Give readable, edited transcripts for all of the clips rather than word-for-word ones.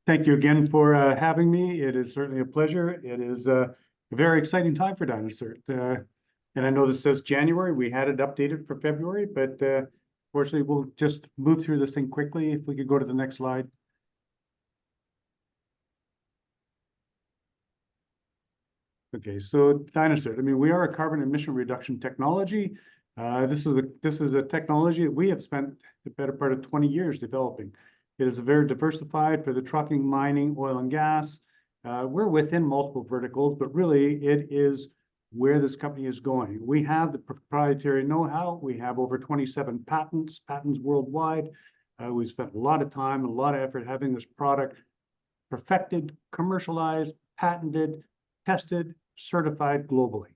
Thank you again for having me. It is certainly a pleasure. It is a very exciting time for dynaCERT. And I know this says January. We had it updated for February, but fortunately, we'll just move through this thing quickly. If we could go to the next slide. Okay, so dynaCERT. I mean, we are a carbon emission reduction technology. This is a technology that we have spent the better part of 20 years developing. It is very diversified for the trucking, mining, oil and gas. We're within multiple verticals, but really it is where this company is going. We have the proprietary know-how. We have over 27 patents worldwide. We've spent a lot of time, a lot of effort having this product perfected, commercialized, patented, tested, certified globally.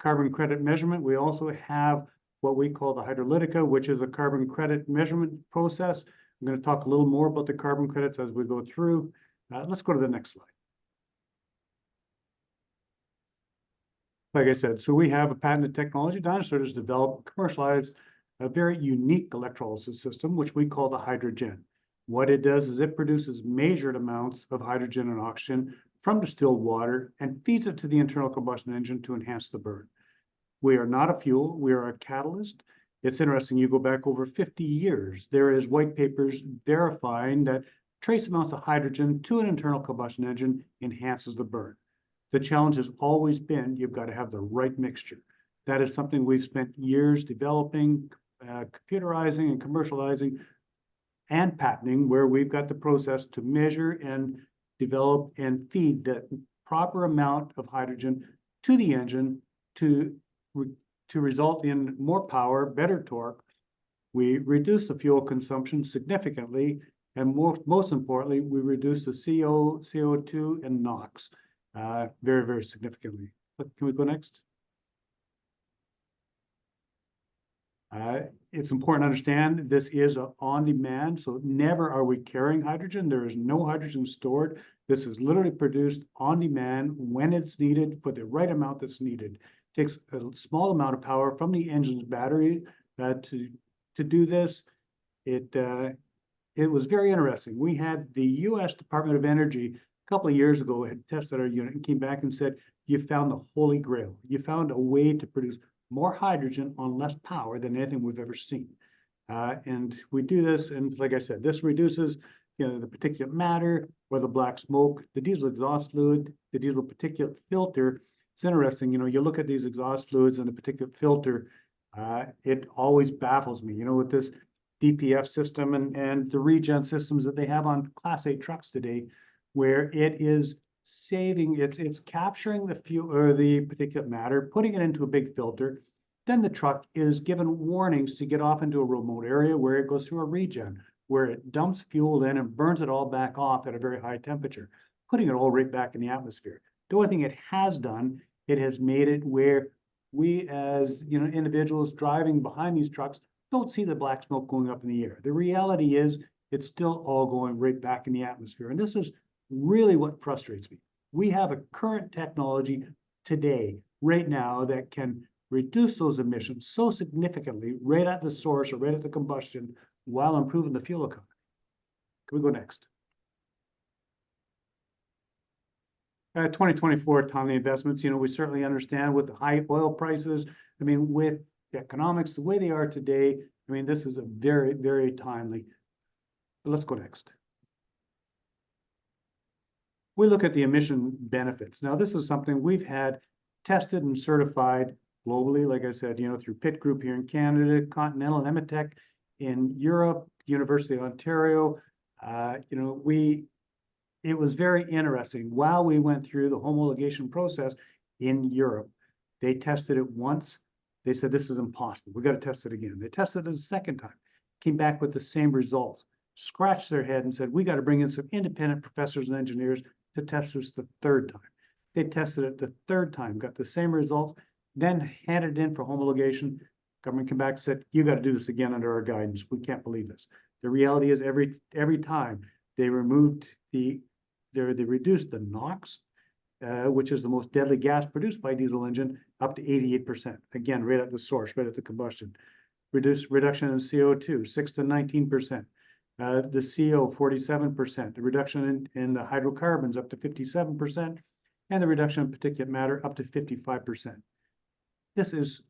Carbon credit measurement, we also have what we call the hydrolytica, which is a carbon credit measurement process. I'm going to talk a little more about the carbon credits as we go through. Let's go to the next slide. Like I said, so we have a patented technology. dynaCERT has developed, commercialized a very unique electrolysis system, which we call the hydrogen. What it does is it produces measured amounts of hydrogen and oxygen from distilled water and feeds it to the internal combustion engine to enhance the burn. We are not a fuel, we are a catalyst. It's interesting, you go back over 50 years, there is white papers verifying that trace amounts of hydrogen to an internal combustion engine enhances the burn. The challenge has always been, you've got to have the right mixture. That is something we've spent years developing, computerizing and commercializing and patenting, where we've got the process to measure and develop and feed the proper amount of hydrogen to the engine to result in more power, better torque. We reduce the fuel consumption significantly, and most importantly, we reduce the CO2 and NOx very, very significantly. Can we go next? It's important to understand this is on demand, so never are we carrying hydrogen. There is no hydrogen stored. This is literally produced on demand when it's needed for the right amount that's needed. It takes a small amount of power from the engine's battery to do this. It was very interesting. We had the U.S. Department of Energy a couple of years ago had tested our unit and came back and said, you found the holy grail. You found a way to produce more hydrogen on less power than anything we've ever seen. And we do this, and like I said, this reduces the particulate matter or the black smoke, the diesel exhaust fluid, the diesel particulate filter. It's interesting, you look at these exhaust fluids and the particulate filter, it always baffles me, with this DPF system and the regen systems that they have on Class 8 trucks today, where it is saving, it's capturing the fuel or the particulate matter, putting it into a big filter. Then the truck is given warnings to get off into a remote area where it goes through a regen, where it dumps fuel in and burns it all back off at a very high temperature, putting it all right back in the atmosphere. The only thing it has done, it has made it where we as individuals driving behind these trucks don't see the black smoke going up in the air. The reality is it's still all going right back in the atmosphere. And this is really what frustrates me. We have a current technology today, right now, that can reduce those emissions so significantly right at the source or right at the combustion while improving the fuel economy. Can we go next? 2024 timely investments, we certainly understand with the high oil prices, with the economics, the way they are today, this is a very, very timely. But let's go next. We look at the emission benefits. Now, this is something we've had tested and certified globally, like I said, through Pitt Group here in Canada, Continental and Emitech in Europe, University of Ontario. It was very interesting. While we went through the homologation process in Europe, they tested it once. They said, this is impossible. We've got to test it again. They tested it a second time, came back with the same results, scratched their head and said, we got to bring in some independent professors and engineers to test this the third time. They tested it the third time, got the same results, then handed it in for homologation. Government came back and said, you got to do this again under our guidance. We can't believe this. The reality is every time they reduced the NOx, which is the most deadly gas produced by a diesel engine, up to 88%. Again, right at the source, right at the combustion. Reduction in CO2, 6 to 19%. The CO 47%, the reduction in the hydrocarbons up to 57%, and the reduction in particulate matter up to 55%. This is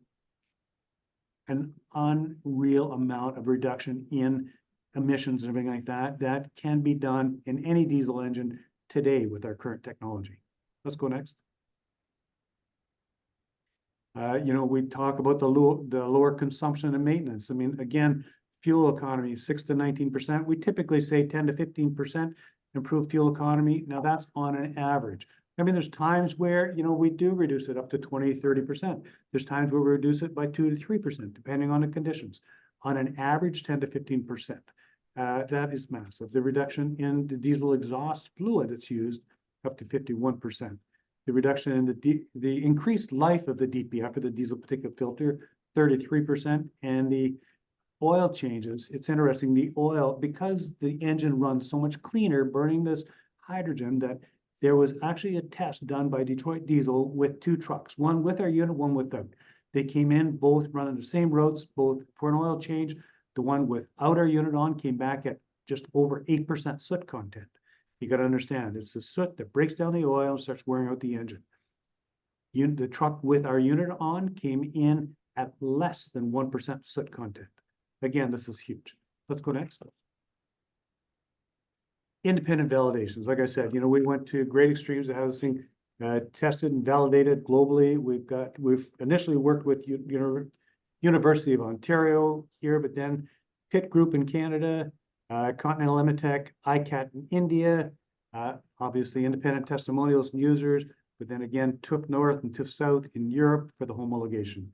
an unreal amount of reduction in emissions and everything like that. That can be done in any diesel engine today with our current technology. Let's go next. We talk about the lower consumption and maintenance. I mean, again, fuel economy, 6 to 19%. We typically say 10 to 15% improved fuel economy. Now that's on an average. I mean, there's times where, we do reduce it up to 20, 30%. There's times where we reduce it by 2 to 3%, depending on the conditions. On an average, 10 to 15%. That is massive. The reduction in the diesel exhaust fluid that's used up to 51%. The reduction in the increased life of the DPF for the diesel particulate filter, 33%, and the oil changes. It's interesting, the oil, because the engine runs so much cleaner, burning this hydrogen, that there was actually a test done by Detroit Diesel with 2 trucks, one with our unit, one without. They came in, both running the same roads, both for an oil change. The one without our unit on came back at just over 8% soot content. You got to understand, it's the soot that breaks down the oil and starts wearing out the engine. The truck with our unit on came in at less than 1% soot content. Again, this is huge. Let's go next. Independent validations. Like I said, we went to great extremes to have this thing tested and validated globally. We've initially worked with University of Ontario here, but then Pitt Group in Canada, Continental Limitech, ICAT in India, obviously independent testimonials and users, but then again, TÜV North and TÜV South in Europe for the homologation.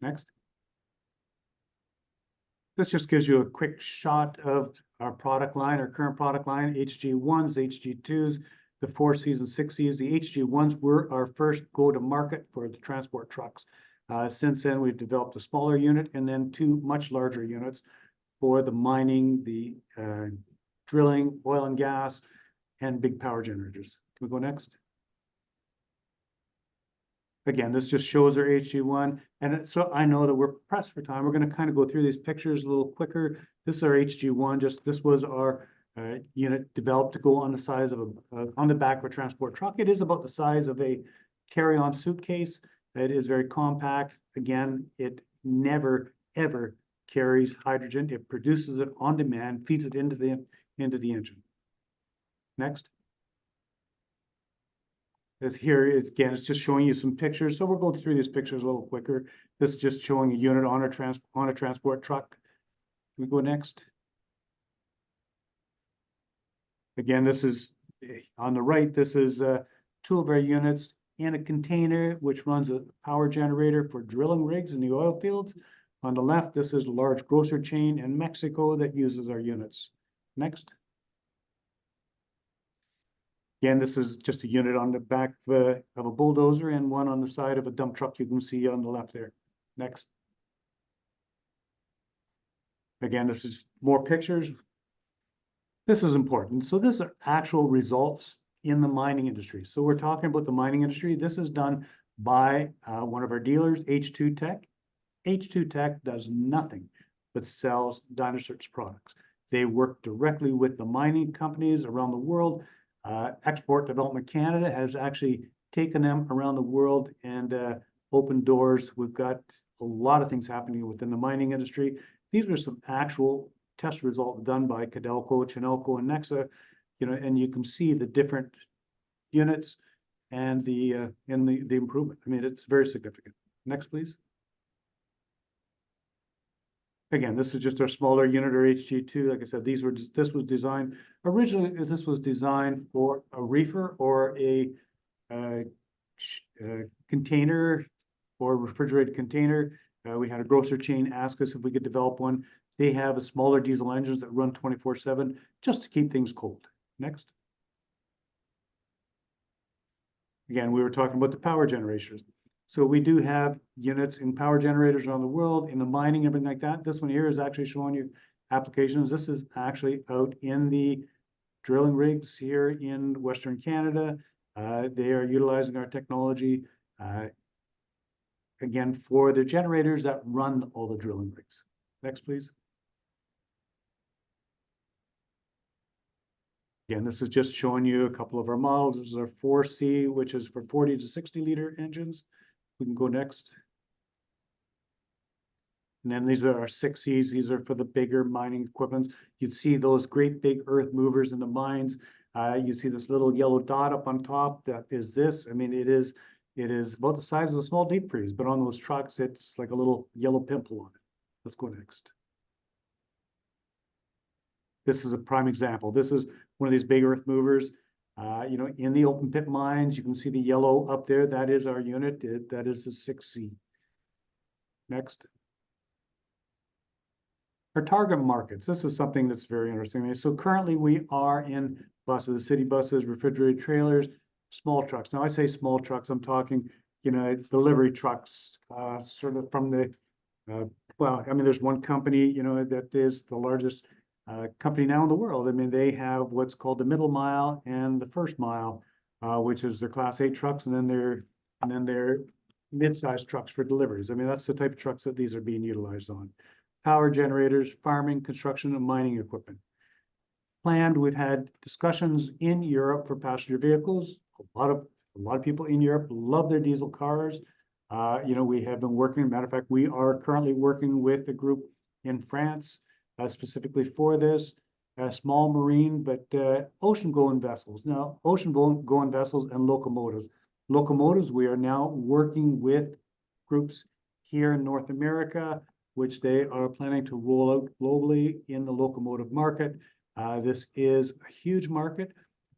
Next. This just gives you a quick shot of our product line, our current product line, HG1s, HG2s, the 4Cs and 6Cs. The HG1s were our first go-to-market for the transport trucks. Since then, we've developed a smaller unit and then 2 much larger units for the mining, the drilling, oil and gas, and big power generators. Can we go next? Again, this just shows our HG1. And so I know that we're pressed for time. We're going to kind of go through these pictures a little quicker. This is our HG1. This was our unit developed to go on the size of on the back of a transport truck. It is about the size of a carry-on suitcase. It is very compact. Again, it never, ever carries hydrogen. It produces it on demand, feeds it into the engine. Next. Here again, it's just showing you some pictures. So we're going through these pictures a little quicker. This is just showing a unit on a transport truck. Can we go next? Again, this is on the right. This is 2 of our units in a container, which runs a power generator for drilling rigs in the oil fields. On the left, this is a large grocer chain in Mexico that uses our units. Next. Again, this is just a unit on the back of a bulldozer and one on the side of a dump truck you can see on the left there. Next. Again, this is more pictures. This is important. So these are actual results in the mining industry. So we're talking about the mining industry. This is done by one of our dealers, H2 Tech. H2 Tech does nothing but sells dynaCERT's products. They work directly with the mining companies around the world. Export Development Canada has actually taken them around the world and opened doors. We've got a lot of things happening within the mining industry. These are some actual test results done by Codelco, Chinelco, and Nexa, and you can see the different units and the improvement. I mean, it's very significant. Next, please. Again, this is just our smaller unit, or HG2. Like I said, this was designed originally. This was designed for a reefer or a container or refrigerated container. We had a grocer chain ask us if we could develop one. They have a smaller diesel engines that run 24/7 just to keep things cold. Next. Again, we were talking about the power generators. So we do have units in power generators around the world, in the mining, everything like that. This one here is actually showing you applications. This is actually out in the drilling rigs here in Western Canada. They are utilizing our technology, again, for the generators that run all the drilling rigs. Next, please. Again, this is just showing you a couple of our models. This is our 4C, which is for 40 to 60 liter engines. We can go next. And then these are our 6Cs. These are for the bigger mining equipment. You'd see those great big earth movers in the mines. You see this little yellow dot up on top. That is this. I mean, it is about the size of a small deep freeze, but on those trucks, it's like a little yellow pimple on it. Let's go next. This is a prime example. This is one of these big earth movers. You know, in the open pit mines, you can see the yellow up there. That is our unit. That is the 6C. Next. Our target markets. This is something that's very interesting. So currently we are in buses, city buses, refrigerated trailers, small trucks. Now I say small trucks, I'm talking, you know, delivery trucks, sort of from the, well, I mean, there's one company, you know, that is the largest company now in the world. I mean, they have what's called the middle mile and the first mile, which is their Class 8 trucks, and then their mid-sized trucks for deliveries. I mean, that's the type of trucks that these are being utilized on. Power generators, farming, construction, and mining equipment. Planned, we've had discussions in Europe for passenger vehicles. A lot of people in Europe love their diesel cars. You know, we have been working, matter of fact, we are currently working with a group in France specifically for this, small marine, but ocean-going vessels. Now, ocean-going vessels and locomotives. Locomotives, we are now working with groups here in North America, which they are planning to roll out globally in the locomotive market. This is a huge market,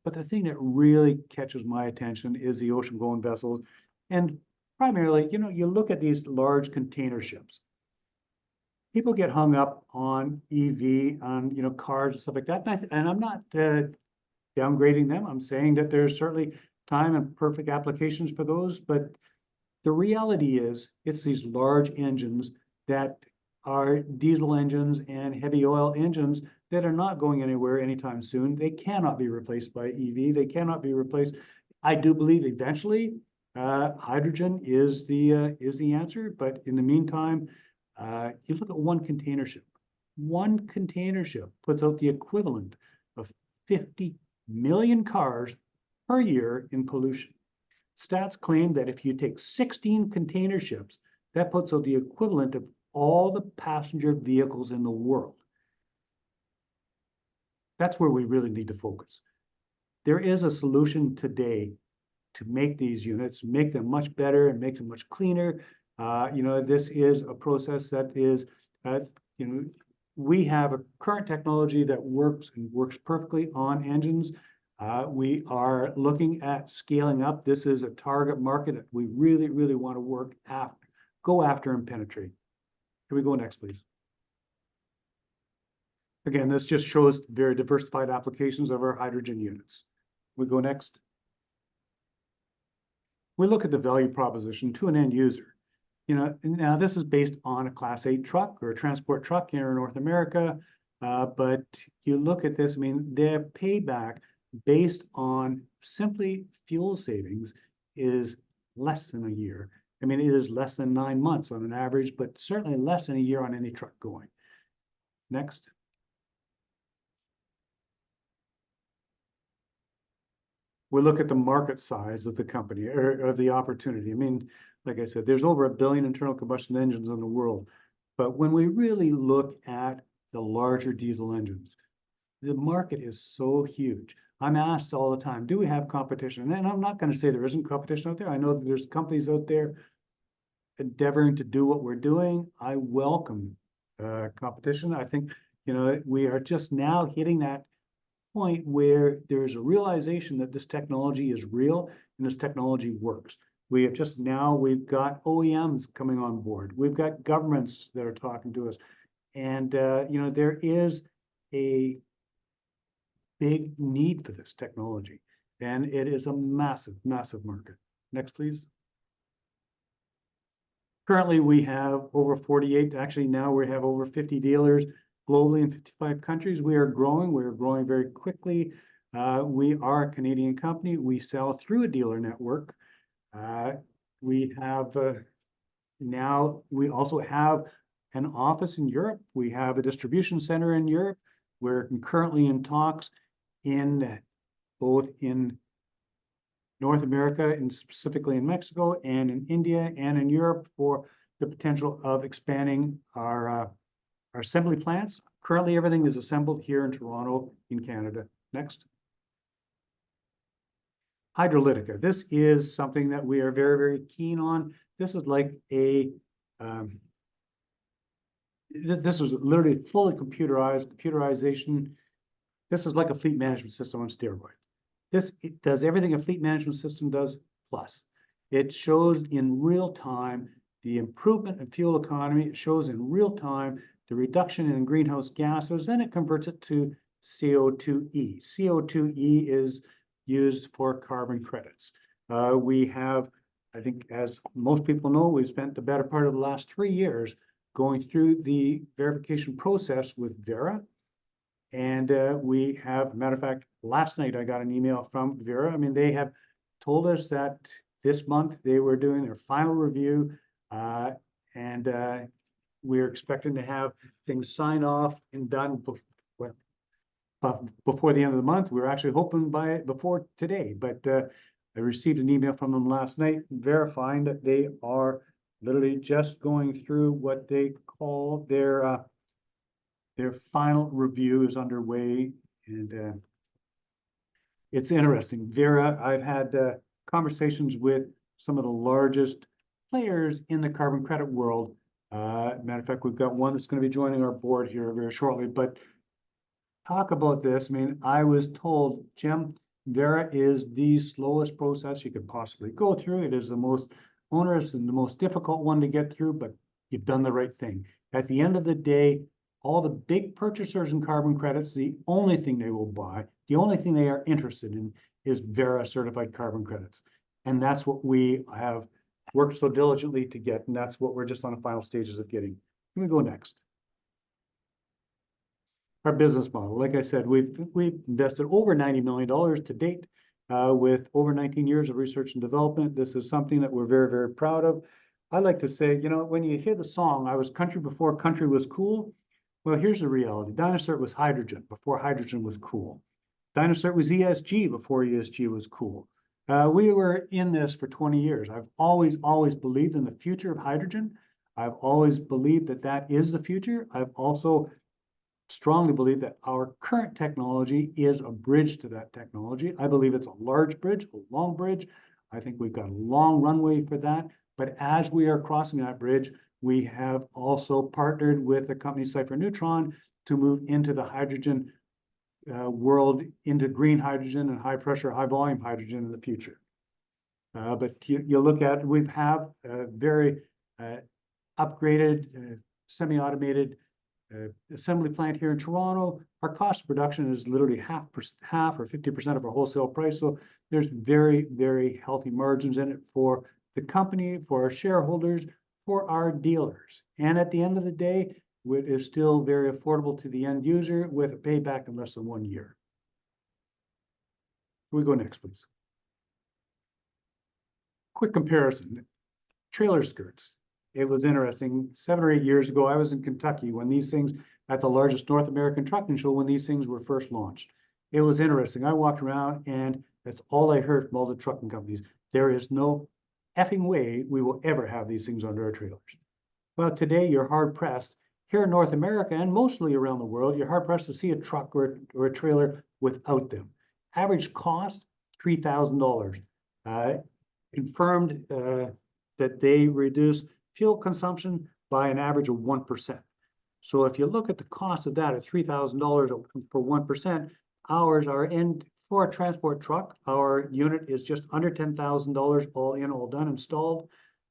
but the thing that really catches my attention is the ocean-going vessels. And primarily, you know, you look at these large container ships. People get hung up on EV, on, you know, cars and stuff like that. And I'm not downgrading them. I'm saying that there's certainly time and perfect applications for those. But the reality is, it's these large engines that are diesel engines and heavy oil engines that are not going anywhere anytime soon. They cannot be replaced by EV. They cannot be replaced. I do believe eventually hydrogen is the answer. But in the meantime, you look at one container ship. One container ship puts out the equivalent of 50 million cars per year in pollution. Stats claim that if you take 16 container ships, that puts out the equivalent of all the passenger vehicles in the world. That's where we really need to focus. There is a solution today to make these units, make them much better and make them much cleaner. You know, this is a process that is, you know, we have a current technology that works and works perfectly on engines. We are looking at scaling up. This is a target market that we really, really want to go after and penetrate. Can we go next, please? Again, this just shows very diversified applications of our hydrogen units. We go next. We look at the value proposition to an end user. You know, now this is based on a Class 8 truck or a transport truck here in North America. But you look at this, I mean, their payback based on simply fuel savings is less than a year. I mean, it is less than 9 months on an average, but certainly less than a year on any truck going. Next. We look at the market size of the company or of the opportunity. I mean, like I said, there's over 1 billion internal combustion engines in the world. But when we really look at the larger diesel engines, the market is so huge. I'm asked all the time, do we have competition? And I'm not going to say there isn't competition out there. I know that there's companies out there endeavoring to do what we're doing. I welcome competition. I think, you know, we are just now hitting that point where there's a realization that this technology is real and this technology works. We've got OEMs coming on board. We've got governments that are talking to us. And, you know, there is a big need for this technology. And it is a massive, massive market. Next, please. Currently, we have over 48, actually now we have over 50 dealers globally in 55 countries. We are growing very quickly. We are a Canadian company. We sell through a dealer network. We have now, we also have an office in Europe. We have a distribution center in Europe. We're currently in talks in both in North America and specifically in Mexico and in India and in Europe for the potential of expanding our assembly plants. Currently, everything is assembled here in Toronto in Canada. Next. Hydrolytica. This is something that we are very, very keen on. This is like a, this is literally fully computerization. This is like a fleet management system on steroids. It does everything a fleet management system does, plus. It shows in real time the improvement in fuel economy. It shows in real time the reduction in greenhouse gases, and it converts it to CO2e. CO2e is used for carbon credits. We have, I think, as most people know, we've spent the better part of the last 3 years going through the verification process with Verra. And we have, matter of fact, last night I got an email from Verra. I mean, they have told us that this month they were doing their final review, and we're expecting to have things signed off and done before the end of the month. We were actually hoping before today, but I received an email from them last night verifying that they are literally just going through what they call their final review is underway, and it's interesting. Verra, I've had conversations with some of the largest players in the carbon credit world. Matter of fact, we've got one that's going to be joining our board here very shortly. But talk about this. I mean, I was told, Jim, Verra is the slowest process you could possibly go through. It is the most onerous and the most difficult one to get through, but you've done the right thing. At the end of the day, all the big purchasers in carbon credits, the only thing they will buy, the only thing they are interested in is Verra certified carbon credits. And that's what we have worked so diligently to get, and that's what we're just on the final stages of getting. Can we go next? Our business model. Like I said, we've invested over $90 million to date with over 19 years of research and development. This is something that we're very, very proud of. I like to say, you know, when you hear the song, I was country before country was cool. Well, here's the reality. dynaCERT was hydrogen before hydrogen was cool. dynaCERT was ESG before ESG was cool. We were in this for 20 years. I've always believed in the future of hydrogen. I've always believed that that is the future. I've also strongly believed that our current technology is a bridge to that technology. I believe it's a large bridge, a long bridge. I think we've got a long runway for that. But as we are crossing that bridge, we have also partnered with the company Cipher Neutron to move into the hydrogen world, into green hydrogen and high pressure, high volume hydrogen in the future. But you look at, we have a very upgraded, semi-automated assembly plant here in Toronto. Our cost of production is literally half or 50% of our wholesale price. So there's very, very healthy margins in it for the company, for our shareholders, for our dealers. And at the end of the day, it is still very affordable to the end user with a payback in less than 1 year. Can we go next, please? Quick comparison. Trailer skirts. It was interesting. 7 or 8 years ago, I was in Kentucky when these things, at the largest North American trucking show, when these things were first launched. It was interesting. I walked around and that's all I heard from all the trucking companies. There is no effing way we will ever have these things under our trailers. Well, today you're hard pressed. Here in North America and mostly around the world, you're hard pressed to see a truck or a trailer without them. Average cost, $3,000. Confirmed that they reduce fuel consumption by an average of 1%. So if you look at the cost of that at $3,000 for 1%, ours are in for a transport truck. Our unit is just under $10,000, all in, all done, installed.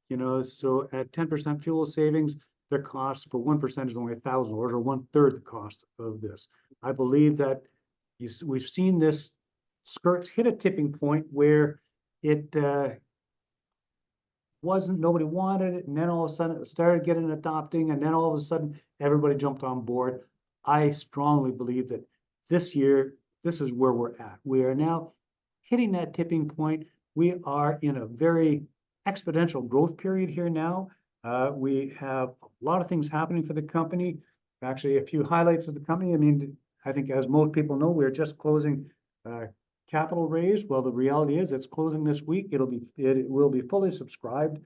You know, so at 10% fuel savings, their cost for 1% is only $1,000 or 1/3 the cost of this. I believe that we've seen this skirts hit a tipping point where it nobody wanted it, and then all of a sudden it started getting adopting, and then all of a sudden everybody jumped on board. I strongly believe that this year, this is where we're at. We are now hitting that tipping point. We are in a very exponential growth period here now. We have a lot of things happening for the company. Actually, a few highlights of the company. I mean, I think as most people know, we're just closing Capital raise, well, the reality is it's closing this week. It will be fully subscribed,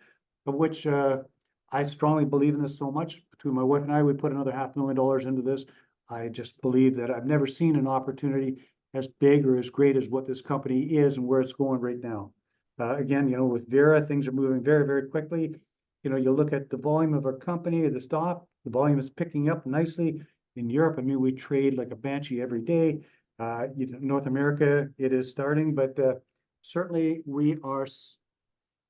of which I strongly believe in this so much. Between my wife and I, we put another $500,000 into this. I just believe that I've never seen an opportunity as big or as great as what this company is and where it's going right now. Again, you know, with Vera, things are moving very, very quickly. You know, you look at the volume of our company, the stock, the volume is picking up nicely. In Europe, I mean, we trade like a banshee every day. North America, it is starting, but certainly we are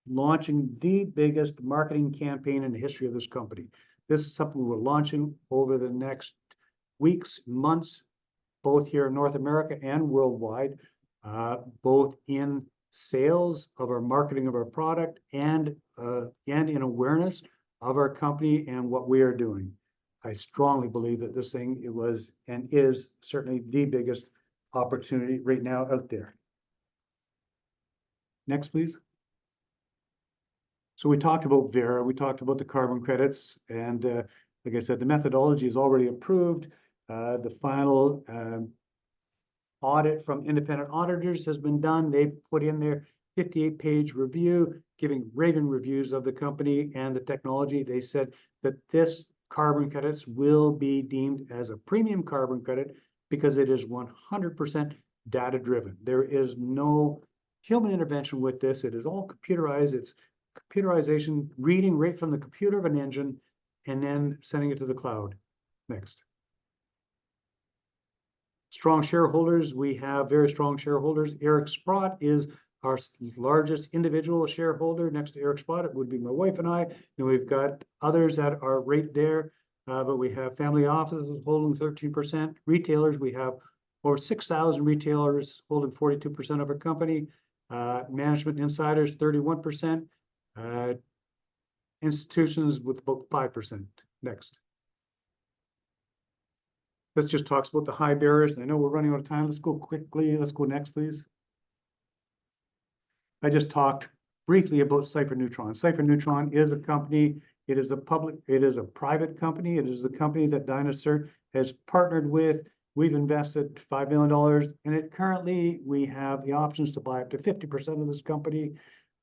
launching the biggest marketing campaign in the history of this company. This is something we're launching over the next weeks, months, both here in North America and worldwide, both in sales of our marketing of our product and in awareness of our company and what we are doing. I strongly believe that this thing, it was and is certainly the biggest opportunity right now out there. Next, please. So we talked about Vera, we talked about the carbon credits, and like I said, the methodology is already approved. The final audit from independent auditors has been done. They've put in their 58-page review, giving raving reviews of the company and the technology. They said that this carbon credits will be deemed as a premium carbon credit because it is 100% data driven. There is no human intervention with this. It is all computerized. It's computerization, reading right from the computer of an engine and then sending it to the cloud. Next. Strong shareholders. We have very strong shareholders. Eric Sprott is our largest individual shareholder. Next to Eric Sprott, it would be my wife and I. And we've got others that are right there. But we have family offices holding 13%. Retailers, we have over 6,000 retailers holding 42% of our company. Management insiders, 31%. Institutions with about 5%. Next. This just talks about the high barriers. And I know we're running out of time. Let's go quickly. Let's go next, please. I just talked briefly about Cipher Neutron. Cipher Neutron is a company. It is a private company. It is a company that DynaCERT has partnered with. We've invested $5 million in it. Currently, we have the options to buy up to 50% of this company.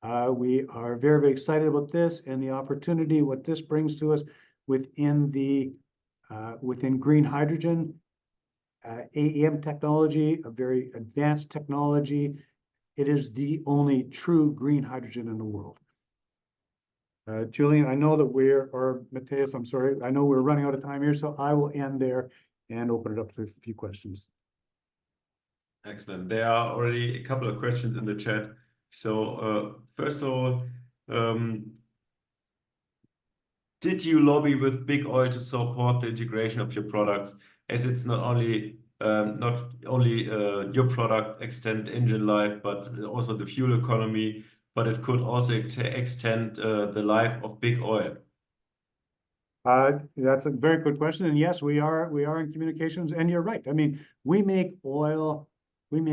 We are very, very excited about this and the opportunity, what this brings to us within green hydrogen, AEM technology, a very advanced technology. It is the only true green hydrogen in the world. Julian, I know that or Matthias, I'm sorry, I know we're running out of time here, so I will end there and open it up to a few questions. Excellent. There are already a couple of questions in the chat. So first of all, did you lobby with Big Oil to support the integration of your products, as it's not only your product extend engine life, but also the fuel economy, but it could also extend the life of Big Oil? That's a very good question, and yes, we are in communications, and you're right. I mean, we make oil clean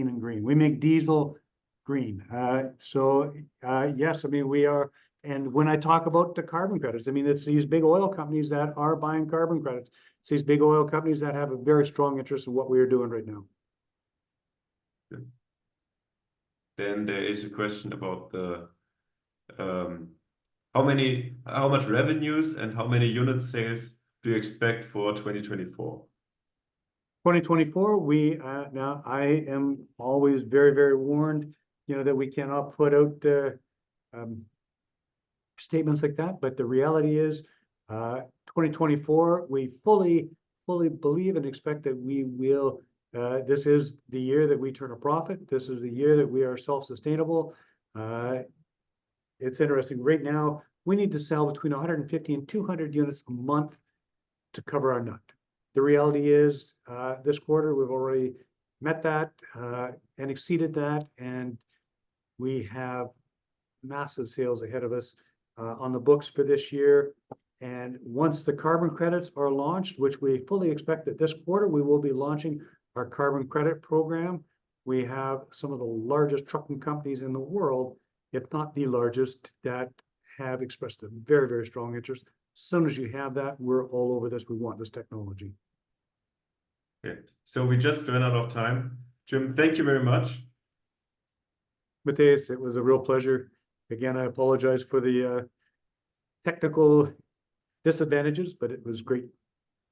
and green. We make diesel green. Yes, I mean, we are. And when I talk about the carbon credits, I mean, it's these big oil companies that are buying carbon credits. It's these big oil companies that have a very strong interest in what we are doing right now. Good. Then there is a question about the how much revenues and how many unit sales do you expect for 2024? 2024, now I am always very, very warned, you know, that we cannot put out statements like that. But the reality is, 2024, we fully believe and expect that we will. This is the year that we turn a profit. This is the year that we are self-sustainable. It's interesting. Right now, we need to sell between 150 and 200 units a month to cover our nut. The reality is, this quarter, we've already met that and exceeded that, and we have massive sales ahead of us on the books for this year. And once the carbon credits are launched, which we fully expect that this quarter, we will be launching our carbon credit program. We have some of the largest trucking companies in the world, if not the largest, that have expressed a very, very strong interest. As soon as you have that, we're all over this. We want this technology. Okay. So we just ran out of time. Jim, thank you very much. Matthias, it was a real pleasure. Again, I apologize for the technical disadvantages, but it was great.